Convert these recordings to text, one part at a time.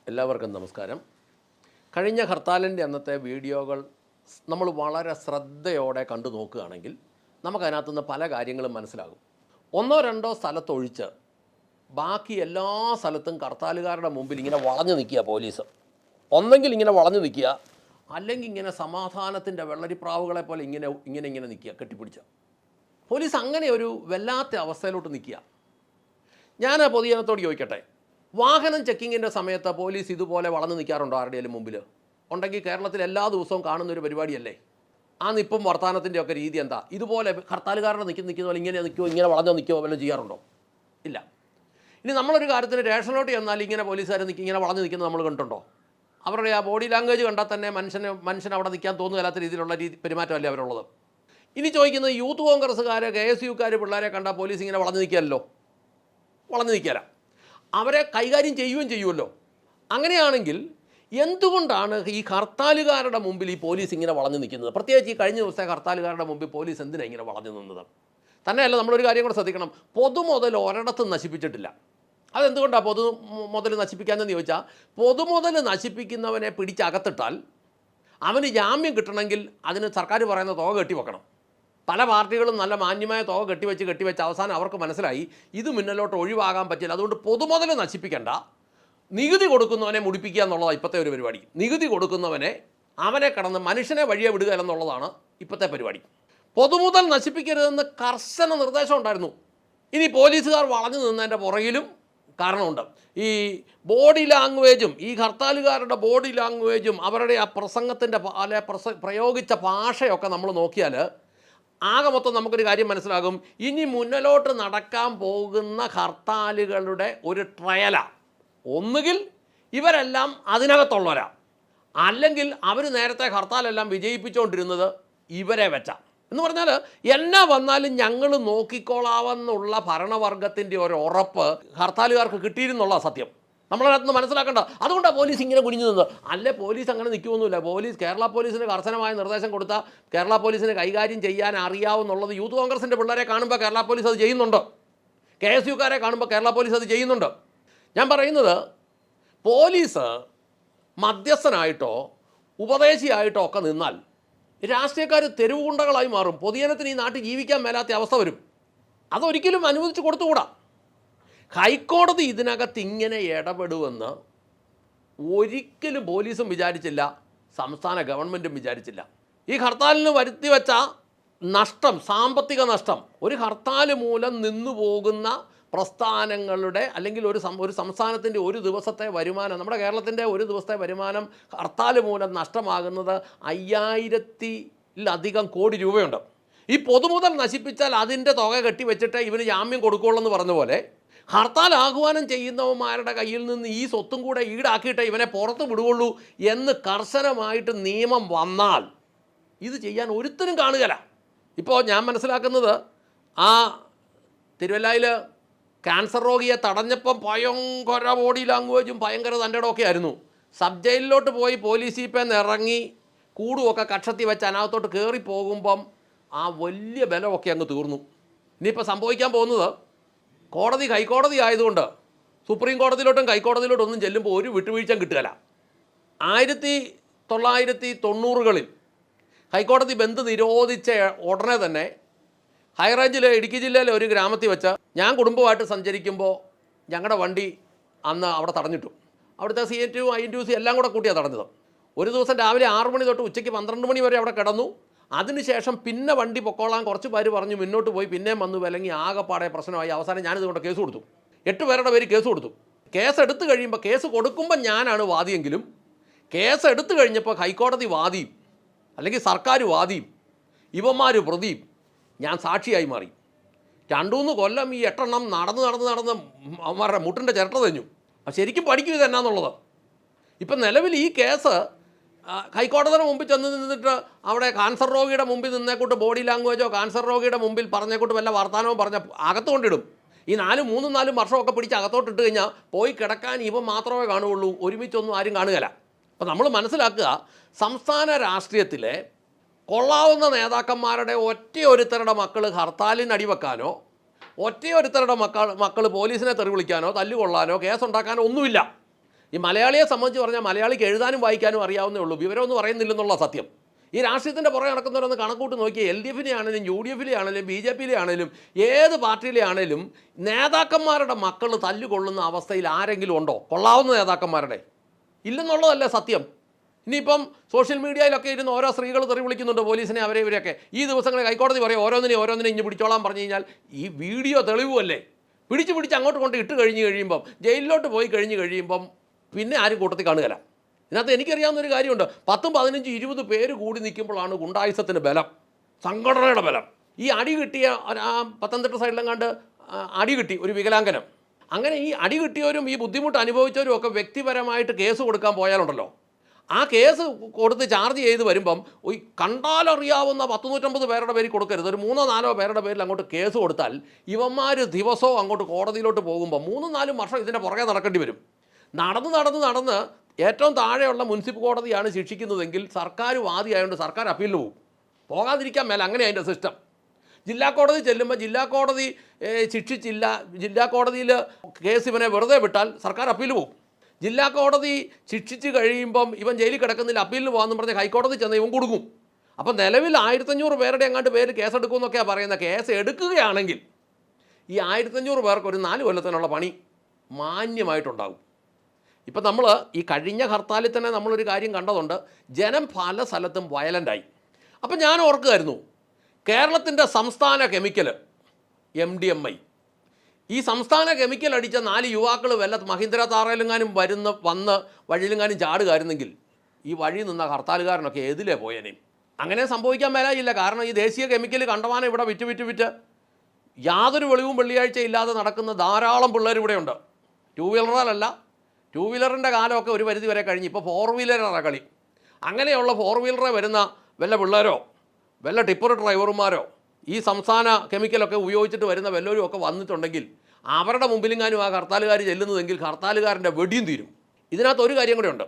എല്ലാവർക്കും നമസ്കാരം. കഴിഞ്ഞ ഹർത്താലിൻ്റെ അന്നത്തെ വീഡിയോകൾ നമ്മൾ വളരെ ശ്രദ്ധയോടെ കണ്ടു നോക്കുകയാണെങ്കിൽ നമുക്കതിനകത്തുനിന്ന് പല കാര്യങ്ങളും മനസ്സിലാകും. ഒന്നോ രണ്ടോ സ്ഥലത്തൊഴിച്ച് ബാക്കി എല്ലാ സ്ഥലത്തും ഹർത്താലുകാരുടെ മുമ്പിൽ ഇങ്ങനെ വളഞ്ഞു നിൽക്കുക പോലീസ്. ഒന്നെങ്കിൽ ഇങ്ങനെ വളഞ്ഞു നിൽക്കുക, അല്ലെങ്കിൽ ഇങ്ങനെ സമാധാനത്തിൻ്റെ വെള്ളരിപ്രാവുകളെ പോലെ ഇങ്ങനെ നിൽക്കുക കെട്ടിപ്പിടിച്ച. പോലീസ് അങ്ങനെ ഒരു വല്ലാത്ത അവസ്ഥയിലോട്ട് നിൽക്കുക. ഞാൻ പൊതുജനത്തോട് ചോദിക്കട്ടെ, വാഹനം ചെക്കിങ്ങിൻ്റെ സമയത്ത് പോലീസ് ഇതുപോലെ വളർന്നു നിൽക്കാറുണ്ടോ ആരുടെയും മുമ്പിൽ? ഉണ്ടെങ്കിൽ കേരളത്തിൽ എല്ലാ ദിവസവും കാണുന്നൊരു പരിപാടിയല്ലേ? ആ നിപ്പും വർത്തമാനത്തിൻ്റെ ഒക്കെ രീതി എന്താ? ഇതുപോലെ ഹർത്താലുകാരുടെ നിൽക്കുന്ന പോലെ ഇങ്ങനെ നിൽക്കുമോ, ഇങ്ങനെ വളഞ്ഞോ നിൽക്കുമോ വല്ലതും ചെയ്യാറുണ്ടോ? ഇല്ല. ഇനി നമ്മളൊരു കാര്യത്തിന് റേഷനിലോട്ട് ചെന്നാൽ ഇങ്ങനെ പോലീസുകാർ ഇങ്ങനെ വളഞ്ഞു നിൽക്കുന്നത് നമ്മൾ കണ്ടിട്ടുണ്ടോ? അവരുടെ ആ ബോഡി ലാംഗ്വേജ് കണ്ടാൽ തന്നെ മനുഷ്യൻ അവിടെ നിൽക്കാൻ തോന്നുകയില്ലാത്ത രീതിയിലുള്ള പെരുമാറ്റമല്ലേ അവരുള്ളത്. ഇനി ചോദിക്കുന്നത്, യൂത്ത് കോൺഗ്രസ്സുകാർ, KSUക്കാർ പിള്ളേരെ കണ്ടാൽ പോലീസ് ഇങ്ങനെ വളഞ്ഞു നിൽക്കാമല്ലോ? വളഞ്ഞു നിൽക്കാല. അവരെ കൈകാര്യം ചെയ്യുമല്ലോ. അങ്ങനെയാണെങ്കിൽ എന്തുകൊണ്ടാണ് ഈ ഹർത്താലുകാരുടെ മുമ്പിൽ ഈ പോലീസ് ഇങ്ങനെ വളഞ്ഞു നിൽക്കുന്നത്? പ്രത്യേകിച്ച് ഈ കഴിഞ്ഞ ദിവസത്തെ ഹർത്താലുകാരുടെ മുമ്പിൽ പോലീസ് എന്തിനാണ് ഇങ്ങനെ വളഞ്ഞു നിന്നത്? തന്നെയല്ല, നമ്മളൊരു കാര്യം കൂടെ ശ്രദ്ധിക്കണം. പൊതുമുതൽ ഒരിടത്തും നശിപ്പിച്ചിട്ടില്ല. അതെന്തുകൊണ്ടാണ് പൊതുമുതൽ നശിപ്പിക്കാമെന്ന് ചോദിച്ചാൽ, പൊതുമുതൽ നശിപ്പിക്കുന്നവനെ പിടിച്ചകത്തിട്ടാൽ അവന് ജാമ്യം കിട്ടണമെങ്കിൽ അതിന് സർക്കാർ പറയുന്ന തുക കെട്ടിവെക്കണം. പല പാർട്ടികളും നല്ല മാന്യമായ തുക കെട്ടിവെച്ച് അവസാനം അവർക്ക് മനസ്സിലായി ഇത് മുന്നിലോട്ട് ഒഴിവാകാൻ പറ്റില്ല. അതുകൊണ്ട് പൊതുമുതൽ നശിപ്പിക്കേണ്ട, നികുതി കൊടുക്കുന്നവനെ മുടിപ്പിക്കുക എന്നുള്ളതാണ് ഇപ്പോഴത്തെ ഒരു പരിപാടി. നികുതി കൊടുക്കുന്നവനെ അവനെ കടന്ന് മനുഷ്യനെ വഴിയെ വിടുക എന്നുള്ളതാണ് ഇപ്പോഴത്തെ പരിപാടി. പൊതുമുതൽ നശിപ്പിക്കരുതെന്ന് കർശന നിർദ്ദേശം ഉണ്ടായിരുന്നു. ഇനി പോലീസുകാർ വളഞ്ഞു നിന്നതിൻ്റെ പുറകിലും കാരണമുണ്ട്. ഈ ബോഡി ലാംഗ്വേജും, ഈ ഹർത്താലുകാരുടെ ബോഡി ലാംഗ്വേജും അവരുടെ ആ പ്രസംഗത്തിൻ്റെ പ്രയോഗിച്ച ഭാഷയൊക്കെ നമ്മൾ നോക്കിയാൽ ആകെ മൊത്തം നമുക്കൊരു കാര്യം മനസ്സിലാകും. ഇനി മുന്നിലോട്ട് നടക്കാൻ പോകുന്ന ഹർത്താലുകളുടെ ഒരു ട്രയലാണ്. ഒന്നുകിൽ ഇവരെല്ലാം അതിനകത്തുള്ളവരാ, അല്ലെങ്കിൽ അവർ നേരത്തെ ഹർത്താലെല്ലാം വിജയിപ്പിച്ചുകൊണ്ടിരുന്നത് ഇവരെ വെച്ചാൽ. എന്ന് പറഞ്ഞാൽ എന്നാ വന്നാലും ഞങ്ങൾ നോക്കിക്കോളാമെന്നുള്ള ഭരണവർഗത്തിൻ്റെ ഒരു ഉറപ്പ് ഹർത്താലുകാർക്ക് കിട്ടിയിരുന്നുള്ള സത്യം നമ്മളതിനകത്ത് മനസ്സിലാക്കേണ്ട. അതുകൊണ്ടാണ് പോലീസ് ഇങ്ങനെ കുനിഞ്ഞു നിന്നത്. അല്ലേ പോലീസ് അങ്ങനെ നിൽക്കുമൊന്നുമില്ല. കേരള പോലീസിന് കർശനമായ നിർദ്ദേശം കൊടുത്താൽ കേരള പോലീസിന് കൈകാര്യം ചെയ്യാൻ അറിയാവുന്നുള്ളത് യൂത്ത് കോൺഗ്രസിൻ്റെ പിള്ളേരെ കാണുമ്പോൾ കേരള പോലീസ് അത് ചെയ്യുന്നുണ്ട്. KSUക്കാരെ കാണുമ്പോൾ കേരള പോലീസ് അത് ചെയ്യുന്നുണ്ട്. ഞാൻ പറയുന്നത്, പോലീസ് മധ്യസ്ഥനായിട്ടോ ഉപദേശിയായിട്ടോ ഒക്കെ നിന്നാൽ രാഷ്ട്രീയക്കാർ തെരുവുകുണ്ടകളായി മാറും. പൊതുജനത്തിന് ഈ നാട്ടിൽ ജീവിക്കാൻ മേലാത്ത അവസ്ഥ വരും. അതൊരിക്കലും അനുവദിച്ച് കൊടുത്തുകൂടാ. ഹൈക്കോടതി ഇതിനകത്ത് ഇങ്ങനെ ഇടപെടുമെന്ന് ഒരിക്കലും പോലീസും വിചാരിച്ചില്ല, സംസ്ഥാന ഗവൺമെൻറ്റും വിചാരിച്ചില്ല. ഈ ഹർത്താലിന് വരുത്തിവെച്ച നഷ്ടം, സാമ്പത്തിക നഷ്ടം, ഒരു ഹർത്താൽ മൂലം നിന്നുപോകുന്ന പ്രസ്ഥാനങ്ങളുടെ അല്ലെങ്കിൽ ഒരു സംസ്ഥാനത്തിൻ്റെ ഒരു ദിവസത്തെ വരുമാനം, നമ്മുടെ കേരളത്തിൻ്റെ ഒരു ദിവസത്തെ വരുമാനം ഹർത്താൽ മൂലം നഷ്ടമാകുന്നത് 5000-ലധികം കോടി രൂപയുണ്ട്. ഈ പൊതുമുതൽ നശിപ്പിച്ചാൽ അതിൻ്റെ തുക കെട്ടിവെച്ചിട്ട് ഇവന് ജാമ്യം കൊടുക്കുകയുള്ളൂ എന്ന് പറഞ്ഞ പോലെ, ഹർത്താൽ ആഹ്വാനം ചെയ്യുന്നവന്മാരുടെ കയ്യിൽ നിന്ന് ഈ സ്വത്തും കൂടെ ഈടാക്കിയിട്ട് ഇവനെ പുറത്ത് വിടുകയുള്ളൂ എന്ന് കർശനമായിട്ട് നിയമം വന്നാൽ ഇത് ചെയ്യാൻ ഒരുത്തരും കാണുകയില്ല. ഇപ്പോൾ ഞാൻ മനസ്സിലാക്കുന്നത്, ആ തിരുവല്ലയിൽ ക്യാൻസർ രോഗിയെ തടഞ്ഞപ്പം ഭയങ്കര ബോഡി ലാംഗ്വേജും ഭയങ്കര തൻ്റെടമൊക്കെ ആയിരുന്നു. സബ് ജയിലിലോട്ട് പോയി പോലീസ് ജീപ്പേന്ന് ഇറങ്ങി കൂടുമൊക്കെ കക്ഷത്തി വെച്ച് അതിനകത്തോട്ട് കയറി പോകുമ്പം ആ വലിയ ബലമൊക്കെ അങ്ങ് തീർന്നു. ഇനിയിപ്പോൾ സംഭവിക്കാൻ പോകുന്നത്, ഹൈക്കോടതി ആയതുകൊണ്ട് സുപ്രീം കോടതിയിലോട്ടും ഹൈക്കോടതിയിലോട്ടും ഒന്നും ചെല്ലുമ്പോൾ ഒരു വിട്ടുവീഴ്ചയും കിട്ടുകയില്ല. 1990-കളിൽ ഹൈക്കോടതി ബന്ദ് നിരോധിച്ച ഉടനെ തന്നെ ഹൈറേഞ്ചിലെ ഇടുക്കി ജില്ലയിലെ ഒരു ഗ്രാമത്തിൽ വെച്ച് ഞാൻ കുടുംബമായിട്ട് സഞ്ചരിക്കുമ്പോൾ ഞങ്ങളുടെ വണ്ടി അന്ന് അവിടെ തടഞ്ഞിട്ടു. അവിടുത്തെ CNT INTUC എല്ലാം കൂടെ കൂട്ടിയാണ് തടഞ്ഞത്. ഒരു ദിവസം രാവിലെ 6 മണി തൊട്ട് ഉച്ചയ്ക്ക് 12 മണി വരെ അവിടെ കിടന്നു. അതിനുശേഷം പിന്നെ വണ്ടി പൊക്കോളാൻ കുറച്ച് പേര് പറഞ്ഞു, മുന്നോട്ട് പോയി പിന്നെയും വന്നു വിലങ്ങി ആകെപ്പാടെ പ്രശ്നമായി. അവസാനം ഞാനിതുകൊണ്ട് കേസ് കൊടുത്തു. 8 പേരുടെ പേര് കേസ് കൊടുത്തു. കേസ് എടുത്തു കഴിയുമ്പോൾ, കേസ് കൊടുക്കുമ്പോൾ ഞാനാണ് വാദിയെങ്കിലും കേസ് എടുത്തു കഴിഞ്ഞപ്പോൾ ഹൈക്കോടതി വാദിയും അല്ലെങ്കിൽ സർക്കാർ വാദിയും ഇവന്മാർ പ്രതിയും ഞാൻ സാക്ഷിയായി മാറി. 2-3 കൊല്ലം ഈ 8 എണ്ണം നടന്ന് അവന്മാരുടെ മുട്ടിൻ്റെ ചിരട്ട തെഞ്ഞു. അപ്പം ശരിക്കും പഠിക്കും ഇതെന്നാന്നുള്ളത്. ഇപ്പം നിലവിൽ ഈ കേസ് ഹൈക്കോടതിയുടെ മുമ്പിൽ ചെന്ന് നിന്നിട്ട് അവിടെ കാൻസർ രോഗിയുടെ മുമ്പിൽ നിന്നേക്കൂട്ട് ബോഡി ലാംഗ്വേജോ കാൻസർ രോഗിയുടെ മുമ്പിൽ പറഞ്ഞേക്കൂട്ട് വല്ല വർത്തമാനവും പറഞ്ഞ അകത്ത് കൊണ്ടിടും. ഈ 4 വർഷമൊക്കെ പിടിച്ച് അകത്തോട്ടിട്ട് കഴിഞ്ഞാൽ പോയി കിടക്കാൻ ഇവ മാത്രമേ കാണുകയുള്ളൂ, ഒരുമിച്ചൊന്നും ആരും കാണുകയില്ല. അപ്പം നമ്മൾ മനസ്സിലാക്കുക, സംസ്ഥാന രാഷ്ട്രീയത്തിലെ കൊള്ളാവുന്ന നേതാക്കന്മാരുടെ ഒറ്റയൊരുത്തരുടെ മക്കൾ ഹർത്താലിന് അടിവെക്കാനോ ഒറ്റയൊരുത്തരുടെ മക്കൾ പോലീസിനെ തെറി വിളിക്കാനോ തല്ലുകൊള്ളാനോ കേസുണ്ടാക്കാനോ ഒന്നുമില്ല. ഈ മലയാളിയെ സംബന്ധിച്ച് പറഞ്ഞാൽ മലയാളിക്ക് എഴുതാനും വായിക്കാനും അറിയാവുന്നേ ഉള്ളൂ, വിവരമൊന്നും പറയുന്നില്ലെന്നുള്ള സത്യം. ഈ രാഷ്ട്രീയത്തിൻ്റെ പുറകെ നടക്കുന്നവരൊന്ന് കണക്കൂട്ട് നോക്കിയാൽ എൽ ഡി എഫിലെ ആണെങ്കിലും യു ഡി എഫിലെ ആണെങ്കിലും ബി ജെ പിയിലെ ആണെങ്കിലും ഏത് പാർട്ടിയിലെ ആണെങ്കിലും നേതാക്കന്മാരുടെ മക്കൾ തല്ലുകൊള്ളുന്ന അവസ്ഥയിൽ ആരെങ്കിലും ഉണ്ടോ? കൊള്ളാവുന്ന നേതാക്കന്മാരുടെ ഇല്ലെന്നുള്ളതല്ലേ സത്യം. ഇനിയിപ്പം സോഷ്യൽ മീഡിയയിലൊക്കെ ഇരുന്ന് ഓരോ സ്ത്രീകൾ തെറി വിളിക്കുന്നുണ്ട് പോലീസിനെ, അവരെ ഇവരെയൊക്കെ. ഈ ദിവസങ്ങളിൽ ഹൈക്കോടതി പറയും ഓരോന്നിനെ ഇഞ്ഞ് പിടിച്ചോളാൻ പറഞ്ഞു കഴിഞ്ഞാൽ ഈ വീഡിയോ തെളിവുമല്ലേ. പിടിച്ച് അങ്ങോട്ട് കൊണ്ട് ഇട്ട് കഴിയുമ്പം ജയിലിലോട്ട് പോയി കഴിയുമ്പം പിന്നെ ആരും കൂട്ടത്തിൽ കാണുകയില്ല. ഇതിനകത്ത് എനിക്കറിയാവുന്നൊരു കാര്യമുണ്ട്, 10, 15, 20 പേര് കൂടി നിൽക്കുമ്പോഴാണ് ഗുണ്ടായുസത്തിന് ബലം, സംഘടനയുടെ ബലം. ഈ അടി കിട്ടിയ പത്തനംതിട്ട സൈഡിലെങ്ങാണ്ട് അടി കിട്ടി ഒരു വികലാംഗനം. അങ്ങനെ ഈ അടി കിട്ടിയവരും ഈ ബുദ്ധിമുട്ട് അനുഭവിച്ചവരും ഒക്കെ വ്യക്തിപരമായിട്ട് കേസ് കൊടുക്കാൻ പോയാലുണ്ടല്ലോ, ആ കേസ് കൊടുത്ത് ചാർജ് ചെയ്ത് വരുമ്പം ഈ കണ്ടാലറിയാവുന്ന 100-150 പേരുടെ പേരിൽ കൊടുക്കരുത്, ഒരു 3-4 പേരുടെ പേരിൽ അങ്ങോട്ട് കേസ് കൊടുത്താൽ ഇവന്മാർ ദിവസവും അങ്ങോട്ട് കോടതിയിലോട്ട് പോകുമ്പോൾ 3-4 വർഷം ഇതിൻ്റെ പുറകെ നടക്കേണ്ടി വരും. നടന്ന് ഏറ്റവും താഴെയുള്ള മുനിസിപ്പൽ കോടതിയാണ് ശിക്ഷിക്കുന്നതെങ്കിൽ സർക്കാർ വാദിയായതുകൊണ്ട് സർക്കാർ അപ്പീലിന് പോകും. പോകാതിരിക്കാൻ മേല, അങ്ങനെ അതിൻ്റെ സിസ്റ്റം. ജില്ലാ കോടതി ചെല്ലുമ്പോൾ ജില്ലാ കോടതി ശിക്ഷിച്ചില്ല, ജില്ലാ കോടതിയിൽ കേസ് ഇവനെ വെറുതെ വിട്ടാൽ സർക്കാർ അപ്പീലിന് പോകും. ജില്ലാ കോടതി ശിക്ഷിച്ച് കഴിയുമ്പം ഇവൻ ജയിലിൽ കിടക്കുന്നില്ല, അപ്പീലിന് പോകാമെന്ന് പറഞ്ഞ് ഹൈക്കോടതി ചെന്ന് ഇവൻ കൊടുക്കും. അപ്പം നിലവിൽ 1500 പേരുടെ എങ്ങാണ്ട് പേര് കേസെടുക്കുമെന്നൊക്കെയാണ് പറയുന്നത്. കേസ് എടുക്കുകയാണെങ്കിൽ ഈ 1500 പേർക്ക് ഒരു 4 കൊല്ലത്തിനുള്ള പണി മാന്യമായിട്ടുണ്ടാകും. ഇപ്പം നമ്മൾ ഈ കഴിഞ്ഞ ഹർത്താലിൽ തന്നെ നമ്മളൊരു കാര്യം കണ്ടതുണ്ട്, ജനം പല സ്ഥലത്തും വയലൻ്റായി. അപ്പം ഞാൻ ഓർക്കുമായിരുന്നു, കേരളത്തിൻ്റെ സംസ്ഥാന കെമിക്കൽ MDMI, ഈ സംസ്ഥാന കെമിക്കൽ അടിച്ച 4 യുവാക്കൾ വല്ല മഹീന്ദ്ര താറയിലെങ്ങാനും വന്ന് വഴിയിലെങ്ങാനും ചാടുകയായിരുന്നെങ്കിൽ ഈ വഴി നിന്ന ഹർത്താലുകാരനൊക്കെ എതിലേ പോയേനേയും. അങ്ങനെ സംഭവിക്കാൻ മേലായില്ല. കാരണം ഈ ദേശീയ കെമിക്കൽ കണ്ടമാനം ഇവിടെ വിറ്റ് യാതൊരു വെളിവും വെള്ളിയാഴ്ച ഇല്ലാതെ നടക്കുന്ന ധാരാളം പിള്ളേർ ഇവിടെയുണ്ട്. 2 വീലറിലല്ല, 2 വീലറിൻ്റെ കാലമൊക്കെ ഒരു പരിധി വരെ കഴിഞ്ഞ് ഇപ്പോൾ 4 വീലറാണ് കളി. അങ്ങനെയുള്ള 4 വീലറെ വരുന്ന വല്ല പിള്ളേരോ വല്ല ടിപ്പർ ഡ്രൈവർമാരോ ഈ സംസ്ഥാന കെമിക്കലൊക്കെ ഉപയോഗിച്ചിട്ട് വരുന്ന വല്ലവരും ഒക്കെ വന്നിട്ടുണ്ടെങ്കിൽ അവരുടെ മുമ്പിലെങ്ങാനും ആ ഹർത്താലുകാർ ചെല്ലുന്നതെങ്കിൽ ഹർത്താലുകാരൻ്റെ വെടിയും തീരും. ഇതിനകത്ത് ഒരു കാര്യം കൂടെ ഉണ്ട്,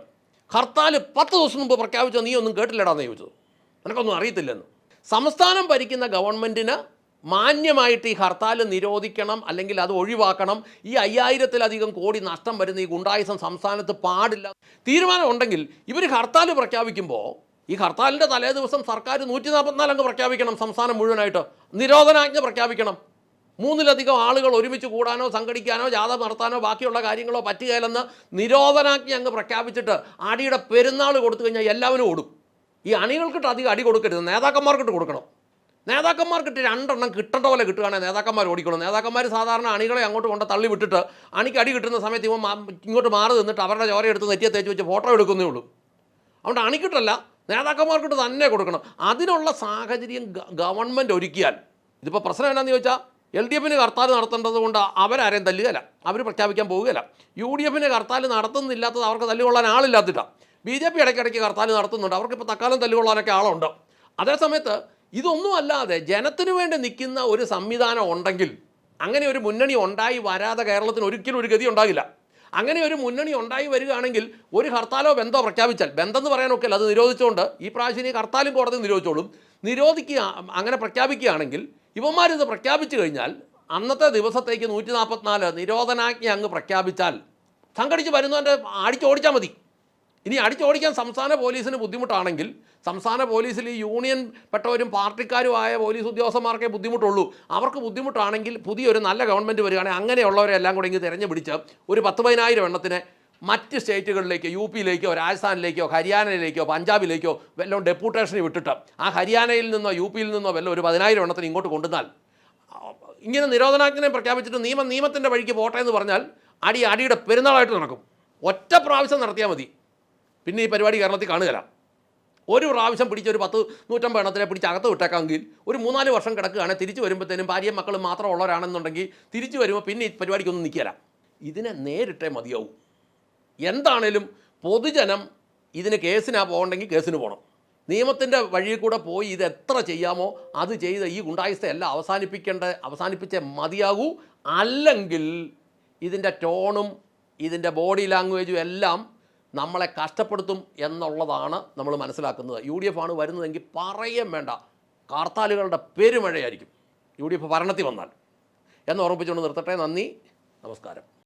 ഹർത്താൽ 10 ദിവസം മുമ്പ് പ്രഖ്യാപിച്ചോ നീ ഒന്നും കേട്ടില്ലടാന്ന് ചോദിച്ചത്, നിനക്കൊന്നും അറിയത്തില്ലെന്ന്. സംസ്ഥാനം ഭരിക്കുന്ന ഗവൺമെൻറ്റിന് മാന്യമായിട്ട് ഈ ഹർത്താൽ നിരോധിക്കണം, അല്ലെങ്കിൽ അത് ഒഴിവാക്കണം. ഈ 5000-ലധികം കോടി നഷ്ടം വരുന്ന ഈ ഗുണ്ടായിസം സംസ്ഥാനത്ത് പാടില്ല തീരുമാനം ഉണ്ടെങ്കിൽ ഇവർ ഹർത്താൽ പ്രഖ്യാപിക്കുമ്പോൾ ഈ ഹർത്താലിൻ്റെ തലേ ദിവസം സർക്കാർ 144 അംഗം പ്രഖ്യാപിക്കണം, സംസ്ഥാനം മുഴുവനായിട്ട് നിരോധനാജ്ഞ പ്രഖ്യാപിക്കണം. 3-ലധികം ആളുകൾ ഒരുമിച്ച് കൂടാനോ സംഘടിക്കാനോ ജാഥ നടത്താനോ ബാക്കിയുള്ള കാര്യങ്ങളോ പറ്റുകയില്ലെന്ന് നിരോധനാജ്ഞ അങ്ങ് പ്രഖ്യാപിച്ചിട്ട് അടിയുടെ പെരുന്നാൾ കൊടുത്തു കഴിഞ്ഞാൽ എല്ലാവരും ഓടും. ഈ അണികൾക്കിട്ട് അധികം അടി കൊടുക്കരുത്, നേതാക്കന്മാർക്കിട്ട് കൊടുക്കണം. നേതാക്കന്മാർക്കിട്ട് 2 എണ്ണം കിട്ടേണ്ട പോലെ കിട്ടുകയാണെങ്കിൽ നേതാക്കന്മാർ ഓടിക്കണം. നേതാക്കന്മാർ സാധാരണ അണികളെ അങ്ങോട്ട് കൊണ്ട് തള്ളി വിട്ടിട്ട് അണിക്ക് അടി കിട്ടുന്ന സമയത്ത് ഇങ്ങോട്ട് മാറി നിന്നിട്ട് അവരുടെ ചോരയെടുത്ത് നെറ്റിയെ തേച്ച് വെച്ച് ഫോട്ടോ എടുക്കുന്നേ ഉള്ളൂ. അതുകൊണ്ട് അണിക്കിട്ടല്ല, നേതാക്കന്മാർക്കിട്ട് തന്നെ കൊടുക്കണം. അതിനുള്ള സാഹചര്യം ഗവൺമെൻറ് ഒരുക്കിയാൽ, ഇതിപ്പോൾ പ്രശ്നം എന്നാന്ന് ചോദിച്ചാൽ LDFന് ഹർത്താൽ നടത്തേണ്ടത് കൊണ്ട് അവരാരെയും തല്ലുകയില്ല, അവർ പ്രഖ്യാപിക്കാൻ പോവുകയില്ല. UDFന് ഹർത്താൽ നടത്തുന്നില്ലാത്തത് അവർക്ക് തല്ലുകൊള്ളാൻ ആളില്ലാത്തിട്ടാണ്. BJP ഇടയ്ക്കിടയ്ക്ക് ഹർത്താൽ നടത്തുന്നുണ്ട്, അവർക്കിപ്പോൾ തക്കാലം തല്ലുകൊള്ളാനൊക്കെ ആളുണ്ട്. അതേസമയത്ത് ഇതൊന്നും അല്ലാതെ ജനത്തിനു വേണ്ടി നിൽക്കുന്ന ഒരു സംവിധാനം ഉണ്ടെങ്കിൽ, അങ്ങനെ ഒരു മുന്നണി ഉണ്ടായി വരാതെ കേരളത്തിന് ഒരിക്കലും ഒരു ഗതി ഉണ്ടാകില്ല. അങ്ങനെ ഒരു മുന്നണി ഉണ്ടായി വരികയാണെങ്കിൽ ഒരു ഹർത്താലോ ബന്ധോ പ്രഖ്യാപിച്ചാൽ, ബന്ധമെന്ന് പറയാനൊക്കെ അത് നിരോധിച്ചുകൊണ്ട് ഈ പ്രാവശ്യം ഈ ഹർത്താലും കോടതി നിരോധിച്ചോളും. അങ്ങനെ പ്രഖ്യാപിക്കുകയാണെങ്കിൽ ഇവന്മാരിത് പ്രഖ്യാപിച്ചു കഴിഞ്ഞാൽ അന്നത്തെ ദിവസത്തേക്ക് 144 നിരോധനാജ്ഞ അങ്ങ് പ്രഖ്യാപിച്ചാൽ സംഘടിച്ച് വരുന്നവൻ്റെ അടിച്ചോടിച്ചാൽ മതി. ഇനി അടിച്ചോടിക്കാൻ സംസ്ഥാന പോലീസിന് ബുദ്ധിമുട്ടാണെങ്കിൽ, സംസ്ഥാന പോലീസിൽ ഈ യൂണിയൻ പെട്ടവരും പാർട്ടിക്കാരുമായ പോലീസ് ഉദ്യോഗസ്ഥന്മാർക്കേ ബുദ്ധിമുട്ടുള്ളൂ. അവർക്ക് ബുദ്ധിമുട്ടാണെങ്കിൽ പുതിയൊരു നല്ല ഗവൺമെൻറ് വരികയാണെങ്കിൽ അങ്ങനെയുള്ളവരെ എല്ലാം കൂടെ ഇങ്ങ് തിരഞ്ഞു പിടിച്ച് ഒരു 10,000-10,000 എണ്ണത്തിന് മറ്റ് സ്റ്റേറ്റുകളിലേക്ക്, UPയിലേക്കോ രാജസ്ഥാനിലേക്കോ ഹരിയാനയിലേക്കോ പഞ്ചാബിലേക്കോ വല്ലതും ഡെപ്യൂട്ടേഷന് വിട്ടിട്ട് ആ ഹരിയാനയിൽ നിന്നോ UPയിൽ നിന്നോ വല്ല ഒരു 10,000 എണ്ണത്തിന് ഇങ്ങോട്ട് കൊണ്ടുവന്നാൽ, ഇങ്ങനെ നിരോധനാജ്ഞ പ്രഖ്യാപിച്ചിട്ട് നിയമത്തിൻ്റെ വഴിക്ക് പോട്ടെ എന്ന് പറഞ്ഞാൽ അടിയുടെ പെരുന്നാളായിട്ട് നടക്കും. ഒറ്റ പ്രാവശ്യം നടത്തിയാൽ മതി, പിന്നെ ഈ പരിപാടി കേരളത്തിൽ കാണുകയില്ല. ഒരു പ്രാവശ്യം പിടിച്ച് ഒരു 100-150 എണ്ണത്തിനെ പിടിച്ച് അകത്ത് വിട്ടേക്കാമെങ്കിൽ ഒരു 3-4 വർഷം കിടക്കുകയാണെങ്കിൽ തിരിച്ചു വരുമ്പോഴത്തേനും ഭാര്യയും മക്കളും മാത്രം ഉള്ളവരാണെന്നുണ്ടെങ്കിൽ തിരിച്ചു വരുമ്പോൾ പിന്നെ ഈ പരിപാടിക്കൊന്നും നിൽക്കില്ല. ഇതിനെ നേരിട്ടേ മതിയാവും. എന്താണേലും പൊതുജനം ഇതിന് കേസിനാ പോകണമെങ്കിൽ കേസിന് പോകണം. നിയമത്തിൻ്റെ വഴിയിൽ കൂടെ പോയി ഇത് എത്ര ചെയ്യാമോ അത് ചെയ്ത് ഈ ഗുണ്ടായിസത്തെ എല്ലാം അവസാനിപ്പിച്ചേ മതിയാകൂ. അല്ലെങ്കിൽ ഇതിൻ്റെ ടോണും ഇതിൻ്റെ ബോഡി ലാംഗ്വേജും എല്ലാം നമ്മളെ കഷ്ടപ്പെടുത്തും എന്നുള്ളതാണ് നമ്മൾ മനസ്സിലാക്കുന്നത്. UDF ആണ് വരുന്നതെങ്കിൽ പറയാൻ വേണ്ട, ഹർത്താലുകളുടെ പെരുമഴയായിരിക്കും UDF ഭരണത്തിൽ വന്നാൽ എന്ന് ഓർമ്മിപ്പിച്ചുകൊണ്ട് നിർത്തട്ടെ. നന്ദി, നമസ്കാരം.